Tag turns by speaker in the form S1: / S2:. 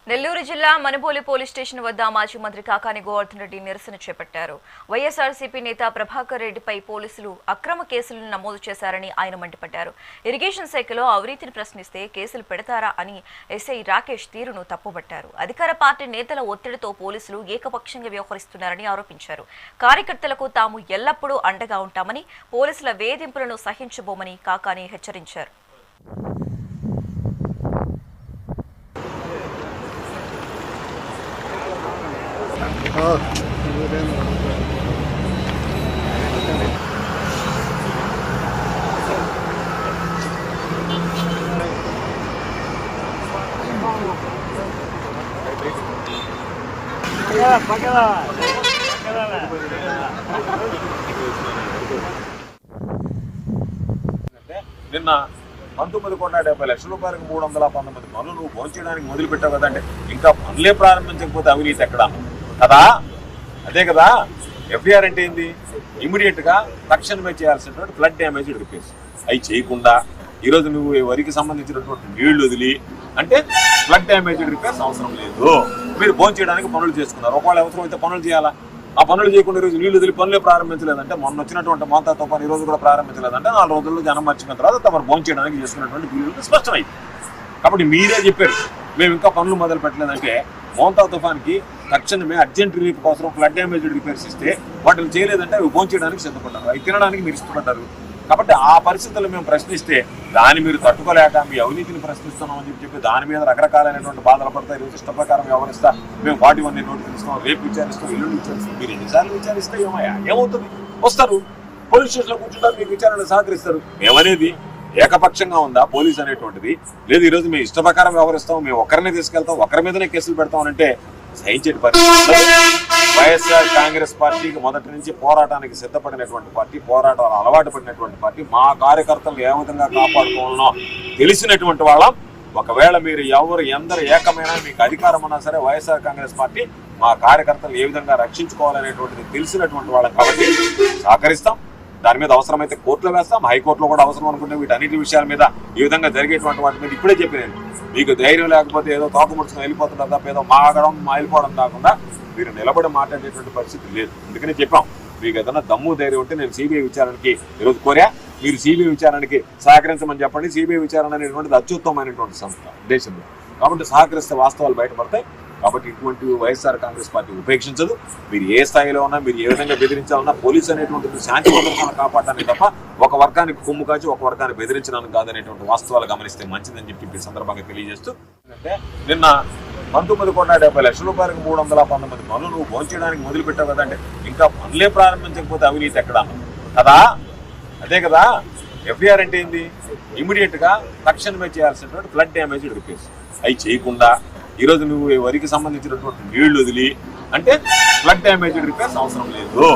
S1: నెల్లూరు జిల్లా Manubolu police station వద్ద మాజీ మంత్రి కాకాని గోవర్ధన్ రెడ్డి నిరసన చేపట్టారు. వైఎస్ఆర్సీపీ నేత ప్రభాకర్ రెడ్డిపై పోలీసులు అక్రమ కేసులను నమోదు చేశారని ఆయన మండిపడ్డారు. ఇరిగేషన్ శాఖలో అవినీతిని ప్రశ్నిస్తే కేసులు పెడతారా అని ఎస్ఐ రాకేష్ తీరును తప్పుబట్టారు. అధికార పార్టీ నేతల ఒత్తిడితో పోలీసులు ఏకపక్షంగా వ్యవహరిస్తున్నారని ఆరోపించారు. కార్యకర్తలకు తాము ఎల్లప్పుడూ అండగా ఉంటామని, పోలీసుల వేధింపులను సహించబోమని కాకాని హెచ్చరించారు.
S2: నిన్న 19,70 లక్షల రూపాయలకు 319 పనులు నువ్వు భోంచడానికి మొదలుపెట్టావు కదంటే ఇంకా పనులే ప్రారంభించకపోతే అవినీతి ఎక్కడ కదా? అదే కదా. ఎఫ్ఐఆర్ అంటే ఏంది? ఇమీడియట్ గా తక్షణమే చేయాల్సినటువంటి ఫ్లడ్ డ్యామేజ్ రిపేర్స్ అవి చేయకుండా ఈరోజు నువ్వు వరికి సంబంధించినటువంటి నీళ్లు వదిలి అంటే ఫ్లడ్ డ్యామేజ్ రిపేర్స్ అవసరం లేదు. మీరు భోంచేయడానికి పనులు చేసుకున్నారు. ఒకవేళ అవసరం అయితే పనులు చేయాలా? ఆ పనులు చేయకుండా ఈరోజు నీళ్లు వదిలి పనులే ప్రారంభించలేదంటే, మొన్న వచ్చినటువంటి మోంతా తుఫాను ఈ రోజు కూడా ప్రారంభించలేదంటే 4 రోజుల్లో జనం మర్చిన తర్వాత తమరు భోంచేయడానికి చేసుకున్నటువంటి బిల్లులు స్పష్టమైంది. కాబట్టి మీరే చెప్పారు మేము ఇంకా పనులు మొదలు పెట్టలేదంటే మోంతా తుఫాన్కి తక్షణమే అర్జెంట్ రిలీఫ్ కోసం ఫ్లడ్ డ్యామేజ్ రిపేర్స్ ఇస్తే వాటిని చేయలేదంటే అవి భోంచేయడానికి సిద్ధపడ్డారు, అవి తినడానికి మీరు ఇష్టపడ్డారు. కాబట్టి ఆ పరిస్థితుల్లో మేము ప్రశ్నిస్తే దాన్ని మీరు తట్టుకోలేక మీ అవినీతిని ప్రశ్నిస్తున్నామని చెప్పి దాని మీద రకరకాలైనటువంటి బాధలు పడతాయి. ఈరోజు ఇష్ట ప్రకారం వ్యవహరిస్తా మేము 41 నోటీసులు ఇస్తాం, రేపు విచారిస్తాం, ఎల్లుండి విచారిస్తాం. మీరు ఎన్నిసార్లు విచారిస్తే ఏమవుతుంది? వస్తారు పోలీస్ స్టేషన్లో కూర్చుంటారు, మీకు విచారణ సహకరిస్తారు. మేమనేది ఏకపక్షంగా ఉందా పోలీస్ అనేటువంటిది? లేదు ఈరోజు మేము ఇష్ట ప్రకారం వ్యవహరిస్తాం, మేము ఒకరినే తీసుకెళ్తాం, ఒకరి మీదనే కేసులు పెడతాం అంటే సహించే పరిస్థితి. వైఎస్ఆర్ కాంగ్రెస్ పార్టీకి మొదటి నుంచి పోరాటానికి సిద్ధపడినటువంటి పార్టీ, పోరాటాలు అలవాటు పడినటువంటి పార్టీ. మా కార్యకర్తలు ఏ విధంగా కాపాడుకోవాలనో తెలిసినటువంటి వాళ్ళం. ఒకవేళ మీరు ఎందరు ఏకమైనా మీకు అధికారం ఉన్నా సరే వైఎస్ఆర్ కాంగ్రెస్ పార్టీ మా కార్యకర్తలు ఏ విధంగా రక్షించుకోవాలనేటువంటిది తెలిసినటువంటి వాళ్ళం. కాబట్టి సహకరిస్తాం. దాని మీద అవసరమైతే కోర్టులో వేస్తాం, హైకోర్టులో కూడా అవసరం అనుకుంటే వీటన్నిటి విషయాల మీద ఈ విధంగా జరిగేటువంటి వాటి మీద ఇప్పుడే చెప్పినాను. మీకు ధైర్యం లేకపోతే ఏదో తోకముడుచుకుని వెళ్ళిపోతుంటారు తప్ప ఏదో మాగడం వెళ్ళిపోవడం కాకుండా మీరు నిలబడి మాట్లాడేటువంటి పరిస్థితి లేదు. అందుకనే చెప్పాం, మీకు ఏదైనా దమ్ము ధైర్యం ఉంటే నేను సిబిఐ విచారణకి ఈరోజు కోరా, మీరు సిబిఐ విచారణకి సహకరించమని చెప్పండి. సిబిఐ విచారణ అనేటువంటిది అత్యుత్తమైనటువంటి సంస్థ దేశంలో. కాబట్టి సహకరిస్తే వాస్తవాలు బయటపడతాయి. కాబట్టి ఇటువంటి వైఎస్ఆర్ కాంగ్రెస్ పార్టీ ఉపేక్షించదు. మీరు ఏ స్థాయిలో ఉన్నా, మీరు ఏ విధంగా బెదిరించాలన్నా పోలీసు అనేటువంటిది శాంతి భద్రతను కాపాడడానికి తప్ప ఒక వర్గానికి కొమ్ము కాచి ఒక వర్గాన్ని బెదిరించడానికి కాదనేటువంటి వాస్తవాలు గమనిస్తే మంచిదని చెప్పి ఈ సందర్భంగా తెలియజేస్తూ, అంటే నిన్న 19,70 లక్షల రూపాయలకు 319 పనులు నువ్వు భోంచేయడానికి మొదలుపెట్టావు కదంటే ఇంకా పనులే ప్రారంభించకపోతే అవినీతి ఎక్కడ కదా? అదే కదా. ఎఫ్ఐఆర్ అంటే ఏంది? ఇమీడియట్ గా తక్షణమే చేయాల్సినటువంటి ఫ్లడ్ డ్యామేజ్ రిపేర్స్ అవి చేయకుండా ఈరోజు నువ్వు వరికి సంబంధించినటువంటి నీళ్లు వదిలి అంటే ఫ్లడ్ డ్యామేజ్ రిపేర్స్ అవసరం లేదు.